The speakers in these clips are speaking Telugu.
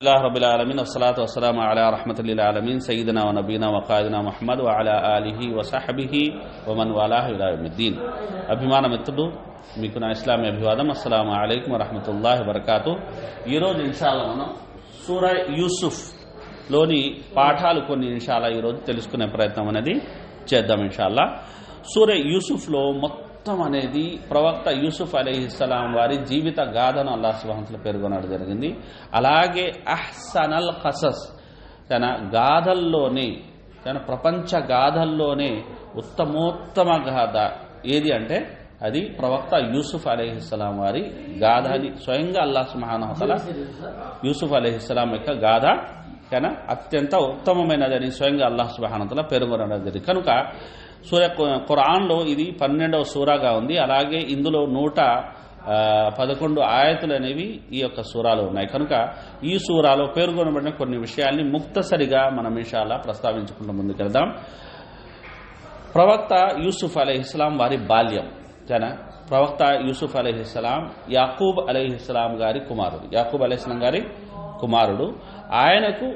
అల్లాహ్ రబ్బిల్ ఆలమీన్ వస్సలాతు వస్సలాము అలా రహ్మతుల్లిల్ ఆలమీన్ సయ్యిదనా వ నబీనా వ ఖాదినా ముహమ్మద్ వ అలా ఆలిహి వ సహబిహి వ మన్ వాలాహు ఇలా యౌమిద్దీన్. అభిమాన మిత్రుడు, మీకు నా ఇస్లామీ అభివాదం. అస్సలాము అలైకుం వ రహ్మతుల్లాహి వ బరకాతుహు. ఈరోజు ఇన్షాల్లా మనం సూరా యూసుఫ్ లోని పాఠాలు కొన్ని ఇన్షాల్లా ఈరోజు తెలుసుకునే ప్రయత్నం అనేది చేద్దాం ఇన్షాల్లా. సూరా యూసుఫ్లో మొత్తం అనేది ప్రవక్త యూసుఫ్ అలైహిస్సలాం వారి జీవిత గాథను అల్లాహ్ సుబ్హానహు వ తఆలా పేర్కొనడం జరిగింది. అలాగే అహ్సనల్ ఖసస్, తన గాథల్లోనే, తన ప్రపంచ గాథల్లోనే ఉత్తమోత్తమ గాథ ఏది అంటే అది ప్రవక్త యూసుఫ్ అలైహిస్సలాం వారి గాథ అని స్వయంగా అల్లాహ్ సుబ్హానహు వ తఆలా యూసుఫ్ అలైహిస్సలాం యొక్క గాథ అత్యంత ఉత్తమమైనదని స్వయంగా అల్లాహ్ సుబ్హానహు వ తఆలా పేర్కొనడం జరిగింది. కనుక ఖురాన్లో ఇది 12వ సూరాగా ఉంది. అలాగే ఇందులో 111 ఆయతులు అనేవి ఈ యొక్క సూరాలో ఉన్నాయి. కనుక ఈ సూరాలో పేర్కొనబడిన కొన్ని విషయాల్ని ముక్తసరిగా మనం ఇన్షాల్లా ప్రస్తావించుకుంటూ ముందుకెళ్దాం. ప్రవక్త యూసుఫ్ అలైహిస్సలాం వారి బాల్యం. ప్రవక్త యూసుఫ్ అలైహిస్సలాం యాకూబ్ అలైహిస్సలాం గారి కుమారుడు. యాకూబ్ అలైహిస్సలాం గారి కుమారుడు. ఆయనకు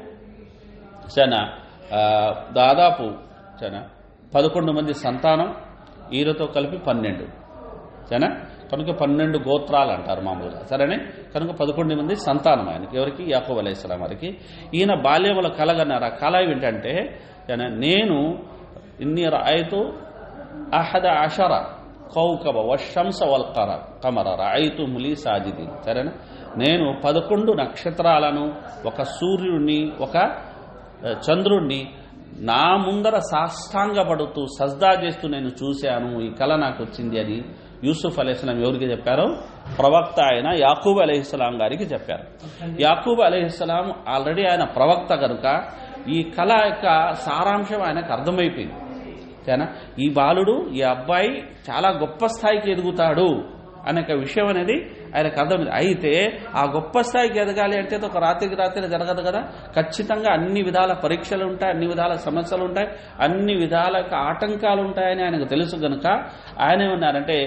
దాదాపు 11 మంది సంతానం, ఈయనతో కలిపి 12. కనుక 12 గోత్రాలు అంటారు మామూలుగా. సరేనే, కనుక 11 మంది సంతానం ఆయనకి. ఎవరికి? యాకూబ్ అలైహిస్సలాం వారికి. ఈయన బాల్యంలో కలగన్నారు. ఆ కళ ఏంటంటే, నేను ఇన్ని రాయితు అహద అషర కౌకబ వశంస వల్ కమర రాయితు ములి సాజిదీన్. సరేనా, నేను 11 నక్షత్రాలను, ఒక సూర్యుడిని, ఒక చంద్రుణ్ణి నా ముందర సాష్టాంగపడుతూ సజ్దా చేస్తూ నేను చూశాను. ఈ కళ నాకు వచ్చింది అని యూసుఫ్ అలైహిస్సలాం ఎవరికి చెప్పారో? ప్రవక్త అయిన యాకూబ్ అలైహిస్సలాం గారికి చెప్పారు. యాకూబ్ అలైహిస్సలాం ఆల్రెడీ ఆయన ప్రవక్త కనుక ఈ కళ యొక్క సారాంశం ఆయనకు అర్థమైపోయింది. ఈ బాలుడు, ఈ అబ్బాయి చాలా గొప్ప స్థాయికి ఎదుగుతాడు అనే విషయం అనేది ఆయనకు అర్థమైంది. అయితే ఆ గొప్ప స్థాయికి ఎదగాలి అంటే ఒక రాత్రికి రాత్రి జరగదు కదా. ఖచ్చితంగా అన్ని విధాల పరీక్షలు ఉంటాయి, అన్ని విధాల సమస్యలు ఉంటాయి, అన్ని విధాల ఆటంకాలు ఉంటాయని ఆయనకు తెలుసు కనుక ఆయన ఏమన్నారంటే,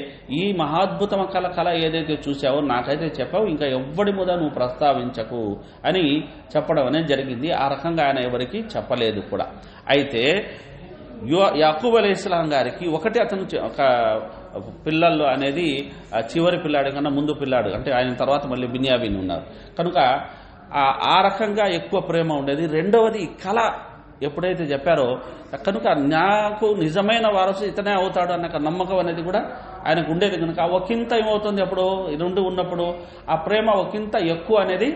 ఈ మహాద్భుతమ కళ ఏదైతే చూసావో నాకైతే చెప్పావు, ఇంకా ఎవ్వడి మీద నువ్వు ప్రస్తావించకు అని చెప్పడం అనేది జరిగింది. ఆ రకంగా ఆయన ఎవరికి చెప్పలేదు కూడా. అయితే యాకూబ్ అలైహిస్సలాం గారికి ఒకటి, అతను ఒక పిల్లలు అనేది చివరి పిల్లాడు కన్నా ముందు పిల్లాడు, అంటే ఆయన తర్వాత మళ్ళీ బిన్యామీన్ ఉన్నారు కనుక ఆ రకంగా ఎక్కువ ప్రేమ ఉండేది. రెండవది కళ ఎప్పుడైతే చెప్పారో కనుక నాకు నిజమైన వారసు ఇతనే అవుతాడు అన్న నమ్మకం అనేది కూడా ఆయనకు ఉండేది కనుక ఒకంత ఏమవుతుంది, అప్పుడు రెండు ఉన్నప్పుడు ఆ ప్రేమ ఒకంత ఎక్కువ అనేది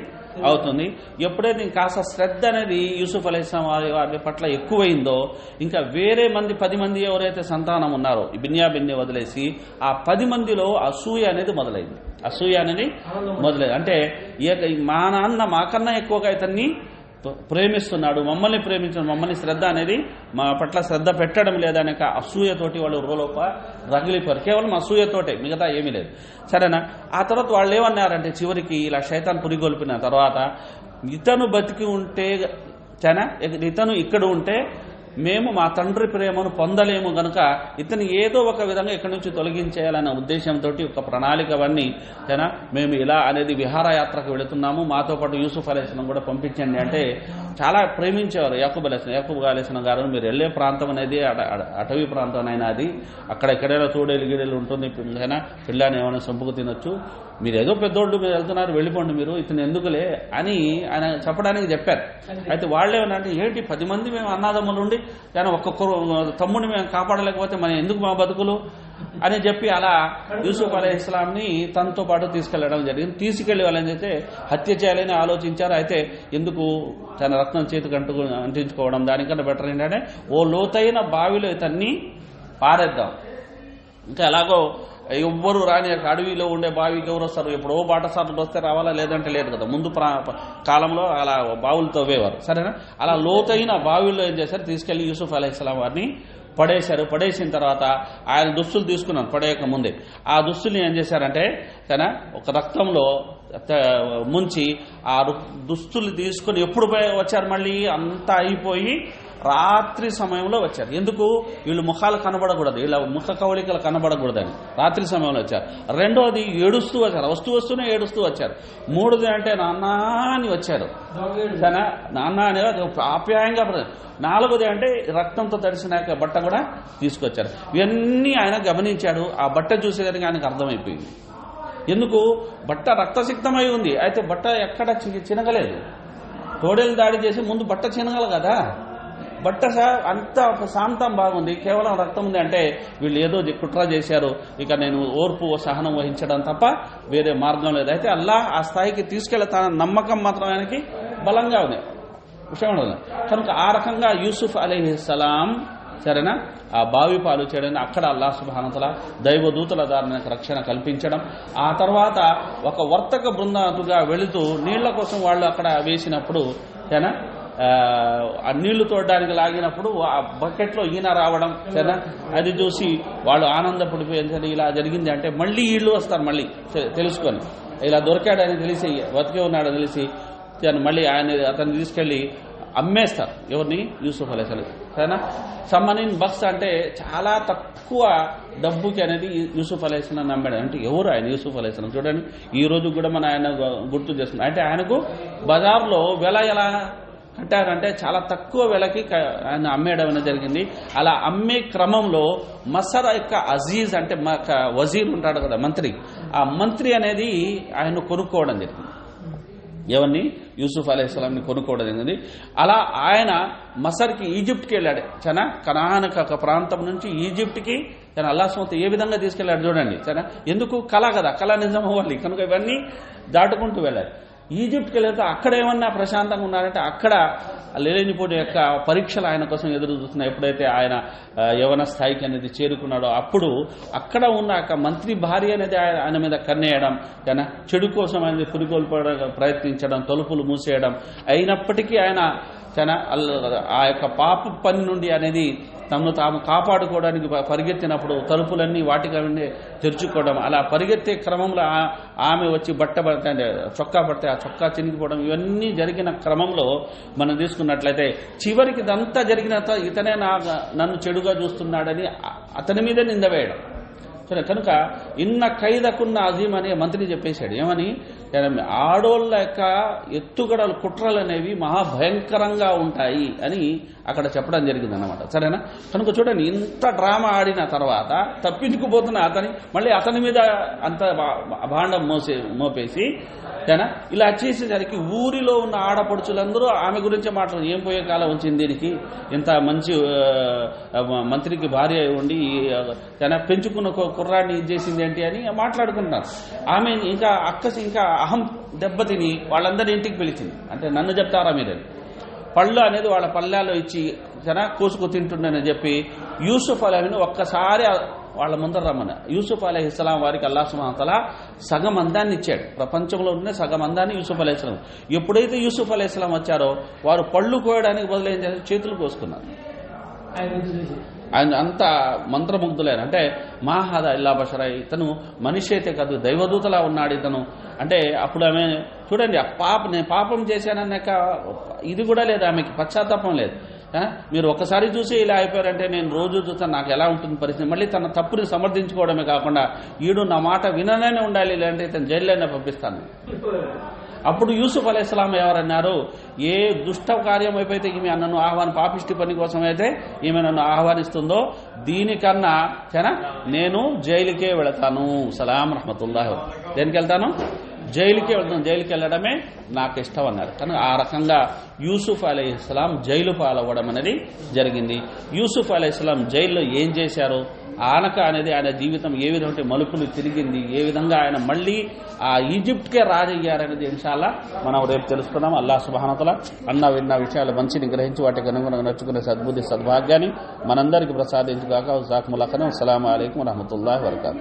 అవుతుంది. ఎప్పుడైతే కాస్త శ్రద్ధ అనేది యూసుఫ్ అలైహిస్సలాం వారి పట్ల ఎక్కువైందో, ఇంకా వేరే 10 మంది ఎవరైతే సంతానం ఉన్నారో ఈ బిన్యామీన్ని వదిలేసి ఆ 10 మందిలో అసూయ అనేది మొదలైంది. అంటే మా నాన్న మాకన్నా ఎక్కువగా ఇతన్ని ప్రేమిస్తున్నాడు, మమ్మల్ని ప్రేమించడం, మమ్మల్ని శ్రద్ధ అనేది మా పట్ల శ్రద్ధ పెట్టడం లేదనే అసూయతోటి వాళ్ళు రోలోప రగిలిపోయారు. కేవలం అసూయతోటే, మిగతా ఏమీ లేదు. సరేనా, ఆ తర్వాత వాళ్ళు ఏమన్నారంటే చివరికి ఇలా శైతాన్ పురిగొల్పిన తర్వాత, ఇతను బతికి ఉంటే ఇతను ఇక్కడ ఉంటే మేము మా తండ్రి ప్రేమను పొందలేము గనుక ఇతను ఏదో ఒక విధంగా ఇక్కడి నుంచి తొలగించేయాలన్న ఉద్దేశంతో ఒక ప్రణాళిక అవన్నీ మేము ఇలా అనేది విహారయాత్రకు వెళుతున్నాము, మాతో పాటు యూసుఫ్ అలైహిస్సలాం కూడా పంపించండి అంటే చాలా ప్రేమించేవారు యాకూబ్ అలైహిస్సలాం గారు. మీరు వెళ్లే ప్రాంతం అనేది అటవీ ప్రాంతం అయినా అది అక్కడ ఎక్కడైనా తోడేలు గిడేలు ఉంటుంది, పిల్లని ఏమైనా సొంపుకు తినొచ్చు, మీరు ఏదో పెద్దోళ్ళు మీరు వెళ్తున్నారు, వెళ్ళిపోండి, మీరు ఇతను ఎందుకులే అని ఆయన చెప్పడానికి చెప్పారు. అయితే వాళ్ళేమన్నా ఏంటి 10 మంది మేము అన్నదమ్ములు ఉండి ఒక్కొక్కరు తమ్ముడిని మేము కాపాడలేకపోతే మన ఎందుకు మా బతుకులు అని చెప్పి అలా యూసుఫ్ అలైహిస్సలాంని తనతో పాటు తీసుకెళ్లడం జరిగింది. తీసుకెళ్లి వాళ్ళైతే హత్య చేయాలని ఆలోచించారు. అయితే ఎందుకు తన రక్తం చేతికి అంటించుకోవడం, దానికన్నా బెటర్ ఏంటంటే ఓ లోతైన బావిలో ఇతన్ని పారేద్దాం, ఇంకా ఎలాగో ఎవ్వరు రాని అడవిలో ఉండే బావికి ఎవరు వస్తారు, ఎప్పుడో బాటసార్లు వస్తే రావాలా, లేదంటే లేదు కదా. ముందు కాలంలో అలా బావులు తవ్వేవారు. సరేనా, అలా లోతైన బావిలో ఏం చేశారు, తీసుకెళ్లి యూసుఫ్ అలైహిస్సలాం వారిని పడేశారు. పడేసిన తర్వాత ఆయన దుస్తులు తీసుకున్నాను పడేయక ముందే. ఆ దుస్తుల్ని ఏం చేశారంటే ఒక రక్తంలో ముంచి ఆ దుస్తులు తీసుకుని ఎప్పుడు వచ్చారు మళ్ళీ అంతా అయిపోయి రాత్రి సమయంలో వచ్చారు. ఎందుకు? వీళ్ళు ముఖాలు కనబడకూడదు, వీళ్ళ ముఖ కవళికలు కనబడకూడదని రాత్రి సమయంలో వచ్చారు. రెండోది ఏడుస్తూ వచ్చారు, వస్తూనే ఏడుస్తూ వచ్చారు. మూడోది అంటే నాన్న అని వచ్చారు, నాన్న అనే ఆప్యాయంగా. నాలుగోది అంటే రక్తంతో తడిసిన బట్ట కూడా తీసుకొచ్చారు. ఇవన్నీ ఆయన గమనించాడు. ఆ బట్ట చూసేదానికి ఆయనకు అర్థమైపోయింది. ఎందుకు? బట్ట రక్తసిక్తమై ఉంది, అయితే బట్ట ఎక్కడ చినగలేదు. తోడేలు దాడి చేసి ముందు బట్ట చినగల కదా, బట్ట అంత శాంతం బాగుంది, కేవలం రక్తం ఉంది. అంటే వీళ్ళు ఏదో కుట్ర చేశారు, ఇక నేను ఓర్పు సహనం వహించడం తప్ప వేరే మార్గం లేదు. అయితే అల్లాహ్ ఆ స్థాయికి తీసుకెళ్తాన నమ్మకం మాత్రం ఆయనకి బలంగా ఉంది, విషయం ఉండదు. కనుక ఆ రకంగా యూసుఫ్ అలైహిస్సలాం సరేనా ఆ బావి పాలు చేయడం, అక్కడ అల్లాహ్ సుబ్హానహు వ తఆలా దైవదూతల ద్వారా రక్షణ కల్పించడం. ఆ తర్వాత ఒక వర్తక బృందాలుగా వెళుతూ నీళ్ల కోసం వాళ్ళు అక్కడ వేసినప్పుడు సరేనా ఆ నీళ్లు తోడడానికి లాగినప్పుడు ఆ బకెట్లో ఈయన రావడం సరేనా అది చూసి వాళ్ళు ఆనందపడిపోయింది. ఇలా జరిగింది అంటే మళ్ళీ వీళ్ళు వస్తారు, మళ్ళీ తెలుసుకొని ఇలా దొరికాడని తెలిసి బతికే ఉన్నాడని తెలిసి మళ్ళీ అతన్ని తీసుకెళ్లి అమ్మేస్తారు. ఎవరిని? యూసుఫ్ అలైహిస్సలాం. సరేనా సమ్మనిన్ బక్స్ అంటే చాలా తక్కువ డబ్బుకి అనేది యూసుఫ్ అలైహిస్సలాం నమ్మాడు. అంటే ఎవరు ఆయన? యూసుఫ్ అలైహిస్సలాం. చూడండి ఈ రోజు కూడా మన ఆయన గుర్తు చేస్తున్నాం. అంటే ఆయనకు బజార్లో వెల ఎలా కట్టారంటే చాలా తక్కువ వెలకి ఆయన అమ్మేయడం అనేది జరిగింది. అలా అమ్మే క్రమంలో మసర్ యొక్క అజీజ్ అంటే వజీర్ ఉంటాడు కదా, మంత్రి, ఆ మంత్రి అనేది ఆయన కొనుక్కోవడం జరిగింది. ఎవరిని? యూసుఫ్ అలైహిస్సలాంని కొనుక్కోవడం జరిగింది. అలా ఆయన మసర్కి ఈజిప్ట్కి వెళ్ళాడు. కనానక ఒక ప్రాంతం నుంచి ఈజిప్ట్కి అల్లాహ్ సుబ్హానహు వ తఆలా ఏ విధంగా తీసుకెళ్లాడు చూడండి. ఎందుకు? కళ కదా, కళ నిజం అవ్వాలి కనుక ఇవన్నీ దాటుకుంటూ వెళ్ళాలి. ఈజిప్ట్కి వెళ్తే అక్కడ ఏమన్నా ప్రశాంతంగా ఉన్నారంటే అక్కడ లేనిపోటీ యొక్క పరీక్షలు ఆయన కోసం ఎదురు చూస్తున్నాయి. ఎప్పుడైతే ఆయన యవన స్థాయికి అనేది చేరుకున్నాడో అప్పుడు అక్కడ ఉన్న మంత్రి భార్య అనేది ఆయన మీద కన్నేయడం, చెడు కోసం అనేది పురికొల్పడం ప్రయత్నించడం, తలుపులు మూసేయడం, అయినప్పటికీ ఆయన ఆ యొక్క పాప పని నుండి అనేది తమను తాము కాపాడుకోవడానికి పరిగెత్తినప్పుడు తలుపులన్నీ వాటికి తెరుచుకోవడం, అలా పరిగెత్తే క్రమంలో ఆమె వచ్చి చొక్కా పడితే ఆ చొక్కా చినిగిపోవడం, ఇవన్నీ జరిగిన క్రమంలో మనం తీసుకున్నట్లయితే చివరికి ఇదంతా జరిగిన ఇతనే నన్ను చెడుగా చూస్తున్నాడని అతని మీద నింద వేయడం. కనుక ఇన్న ఖైదకున్న అజీమ్ అనే మంత్రి చెప్పేశాడు. ఏమని? ఆడోళ్ళ యొక్క ఎత్తుగడలు కుట్రలు అనేవి మహాభయంకరంగా ఉంటాయి అని అక్కడ చెప్పడం జరిగింది అన్నమాట. సరేనా? కనుక చూడండి ఇంత డ్రామా ఆడిన తర్వాత తప్పించుకుపోతున్న మళ్ళీ అతని మీద అంత భాండం మోపేసి ఇలా చేసేసరికి ఊరిలో ఉన్న ఆడపడుచులందరూ ఆమె గురించే మాట్లాడు, ఏం పోయే కాలం వచ్చింది దీనికి, ఇంత మంచి మంత్రికి భార్య ఉండి పెంచుకున్న కుర్రాడిని చేసింది ఏంటి అని మాట్లాడుకుంటున్నారు. ఆమె ఇంకా అక్కసి ఇంకా అహం దెబ్బతిని వాళ్ళందరినీ ఇంటికి పిలిచింది. అంటే నన్ను చెప్తారా మీరని పళ్ళు అనేది వాళ్ళ పల్లెల్లో ఇచ్చి కోసుకు తింటుండని చెప్పి యూసుఫ్ అలైహిని ఒక్కసారి వాళ్ళ ముందర రమ్మని. యూసుఫ్ అలైహిస్సలాం వారికి అల్లాహ్ సుబ్హానహు వ తఆలా సగం అందాన్ని ఇచ్చాడు. ప్రపంచంలో ఉన్న సగం అందాన్ని యూసుఫ్ అలైహిస్సలాం. ఎప్పుడైతే యూసుఫ్ అలైహిస్సలాం వచ్చారో వారు పళ్ళు కోయడానికి బదులు ఏం చేశారు? చేతులు కోసుకున్నారు. ఆయన అంత మంత్రముగ్ధులైన అంటే మాహాదా ఇల్లా బషరా, ఇతను మనిషి అయితే కాదు దైవదూతలా ఉన్నాడు ఇతను. అంటే అప్పుడు ఆమె చూడండి నేను పాపం చేశానన్నాక ఇది కూడా లేదు, ఆమెకి పశ్చాత్తాపం లేదు. మీరు ఒకసారి చూసి ఇలా అయిపోయారంటే నేను రోజు చూస్తాను, నాకు ఎలా ఉంటుంది పరిస్థితి. మళ్ళీ తన తప్పుని సమర్థించుకోవడమే కాకుండా ఈడు నా మాట విననే ఉండాలి, లేదంటే ఇతను జైల్లోనే పంపిస్తాను. అప్పుడు యూసుఫ్ అలైహిస్సలాం ఎవరన్నారు? ఏ దుష్ట కార్యం అయిపోతే ఈమె నన్ను పాపిష్టి పని కోసం అయితే ఈమె నన్ను ఆహ్వానిస్తుందో దీనికన్నా నేను జైలుకే వెళతాను. సలాం రహమతుల్లాహి. దేనికి వెళ్తాను? జైలుకే వెళ్తాను, జైలుకి వెళ్ళడమే నాకు ఇష్టం అన్నారు. కానీ ఆ రకంగా యూసుఫ్ అలైహిస్సలాం జైలు పాలవ్వడం అనేది జరిగింది. యూసుఫ్ అలైహిస్సలాం జైల్లో ఏం చేశారు, ఆనక అనేది ఆయన జీవితం ఏ విధంగా మలుపులు తిరిగింది, ఏ విధంగా ఆయన మళ్ళీ ఆ ఈజిప్ట్కే రాజయ్యారనేది ఇన్షాల్లా మనం రేపు తెలుసుకుందాం. అల్లాహ్ సుబ్హానహు వ తఆలా విన్న విషయాలు మంచిని గ్రహించి వాటికి అనుగుణంగా నడుచుకునే సద్బుద్ధి సద్భాగ్యాన్ని మనందరికీ ప్రసాదించుగాక. జజాకుముల్లాహ్ ఖైరన్. అస్సలాము అలైకుం వరహ్మతుల్లాహి వబరకాతుహు.